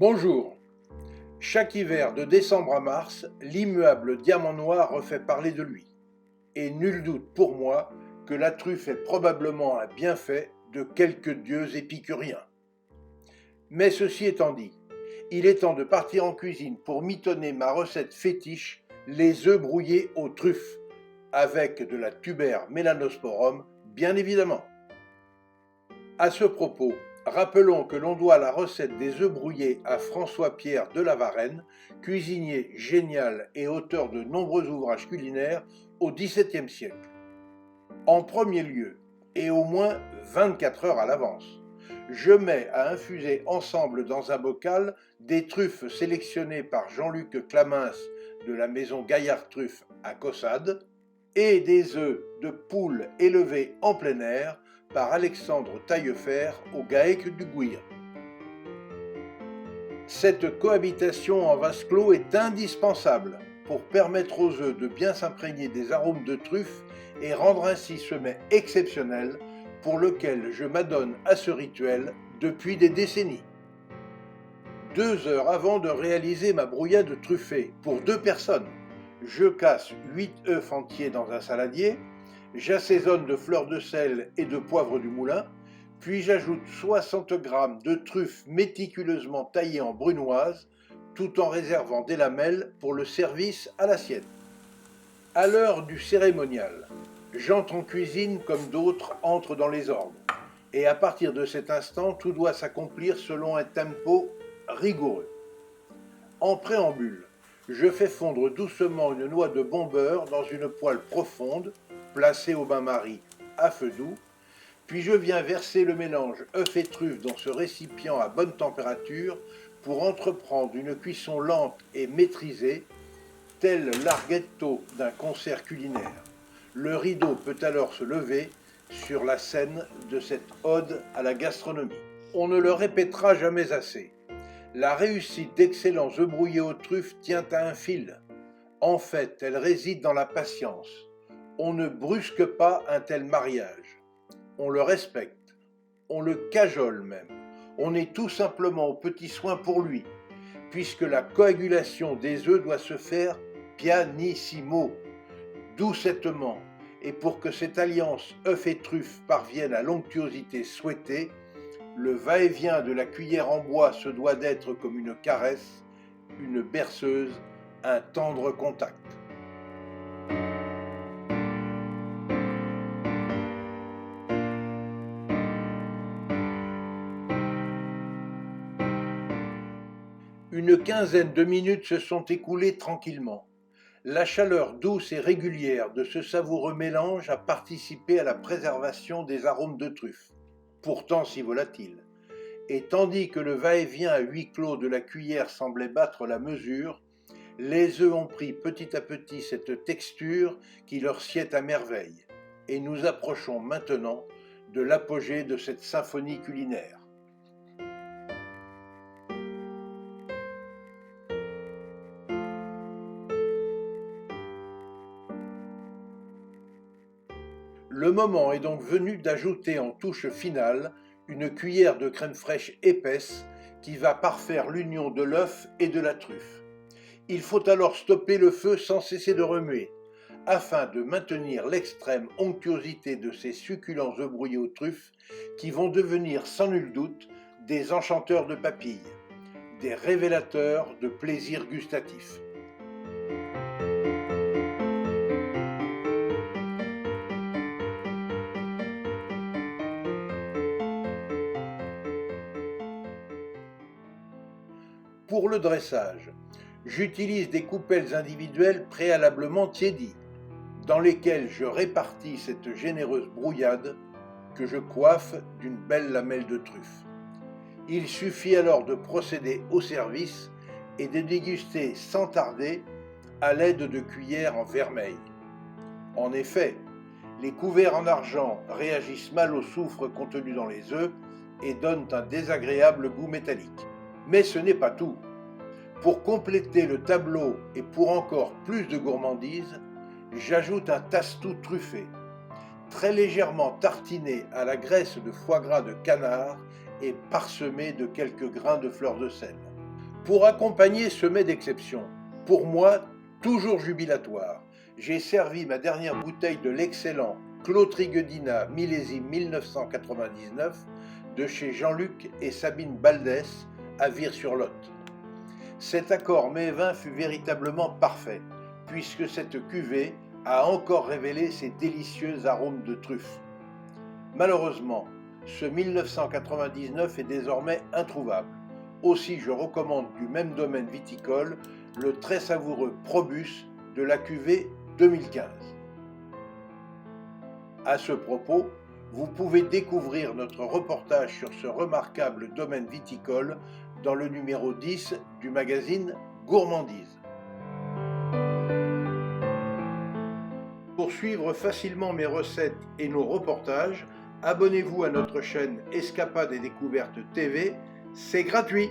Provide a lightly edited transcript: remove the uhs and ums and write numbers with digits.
Bonjour. Chaque hiver de décembre à mars, l'immuable diamant noir refait parler de lui. Et nul doute pour moi que la truffe est probablement un bienfait de quelques dieux épicuriens. Mais ceci étant dit, il est temps de partir en cuisine pour mitonner ma recette fétiche, les œufs brouillés aux truffes, avec de la tuber melanosporum, bien évidemment. À ce propos, rappelons que l'on doit la recette des œufs brouillés à François-Pierre de La Varenne, cuisinier génial et auteur de nombreux ouvrages culinaires au XVIIe siècle. En premier lieu, et au moins 24 heures à l'avance, je mets à infuser ensemble dans un bocal des truffes sélectionnées par Jean-Luc Clamins de la maison Gaillard Truffes à Caussade et des œufs de poule élevés en plein air par Alexandre Taillefer au GAEC du Gouire. Cette cohabitation en vase clos est indispensable pour permettre aux œufs de bien s'imprégner des arômes de truffe et rendre ainsi ce mets exceptionnel pour lequel je m'adonne à ce rituel depuis des décennies. 2 heures avant de réaliser ma brouillade truffée pour 2 personnes, je casse 8 œufs entiers dans un saladier, j'assaisonne de fleurs de sel et de poivre du moulin, puis j'ajoute 60 g de truffes méticuleusement taillées en brunoise, tout en réservant des lamelles pour le service à l'assiette. À l'heure du cérémonial, j'entre en cuisine comme d'autres entrent dans les ordres, et à partir de cet instant, tout doit s'accomplir selon un tempo rigoureux. En préambule, je fais fondre doucement une noix de bon beurre dans une poêle profonde, placée au bain-marie à feu doux, puis je viens verser le mélange œufs et truffes dans ce récipient à bonne température pour entreprendre une cuisson lente et maîtrisée, tel l'arghetto d'un concert culinaire. Le rideau peut alors se lever sur la scène de cette ode à la gastronomie. On ne le répétera jamais assez. La réussite d'excellents œufs brouillés aux truffes tient à un fil. En fait, elle réside dans la patience. On ne brusque pas un tel mariage. On le respecte. On le cajole même. On est tout simplement aux petits soins pour lui, puisque la coagulation des œufs doit se faire pianissimo, doucettement, et pour que cette alliance œufs et truffes parvienne à l'onctuosité souhaitée, le va-et-vient de la cuillère en bois se doit d'être comme une caresse, une berceuse, un tendre contact. Une quinzaine de minutes se sont écoulées tranquillement. La chaleur douce et régulière de ce savoureux mélange a participé à la préservation des arômes de truffe, pourtant si volatiles. Et tandis que le va-et-vient à huis clos de la cuillère semblait battre la mesure, les œufs ont pris petit à petit cette texture qui leur sied à merveille. Et nous approchons maintenant de l'apogée de cette symphonie culinaire. Le moment est donc venu d'ajouter en touche finale une cuillère de crème fraîche épaisse qui va parfaire l'union de l'œuf et de la truffe. Il faut alors stopper le feu sans cesser de remuer, afin de maintenir l'extrême onctuosité de ces succulents œufs brouillés aux truffes qui vont devenir sans nul doute des enchanteurs de papilles, des révélateurs de plaisir gustatif. Pour le dressage, j'utilise des coupelles individuelles préalablement tiédies, dans lesquelles je répartis cette généreuse brouillade que je coiffe d'une belle lamelle de truffe. Il suffit alors de procéder au service et de déguster sans tarder à l'aide de cuillères en vermeil. En effet, les couverts en argent réagissent mal au soufre contenu dans les œufs et donnent un désagréable goût métallique. Mais ce n'est pas tout. Pour compléter le tableau et pour encore plus de gourmandise, j'ajoute un tasse-tout truffé, très légèrement tartiné à la graisse de foie gras de canard et parsemé de quelques grains de fleurs de sel. Pour accompagner ce mets d'exception, pour moi, toujours jubilatoire, j'ai servi ma dernière bouteille de l'excellent Clos Triguedina millésime 1999 de chez Jean-Luc et Sabine Baldès à Vire-sur-Lot. Cet accord mets-vin fut véritablement parfait, puisque cette cuvée a encore révélé ses délicieux arômes de truffe. Malheureusement, ce 1999 est désormais introuvable. Aussi, je recommande du même domaine viticole le très savoureux Probus de la cuvée 2015. À ce propos, vous pouvez découvrir notre reportage sur ce remarquable domaine viticole dans le numéro 10 du magazine Gourmandise. Pour suivre facilement mes recettes et nos reportages, abonnez-vous à notre chaîne Escapades et Découvertes TV, c'est gratuit.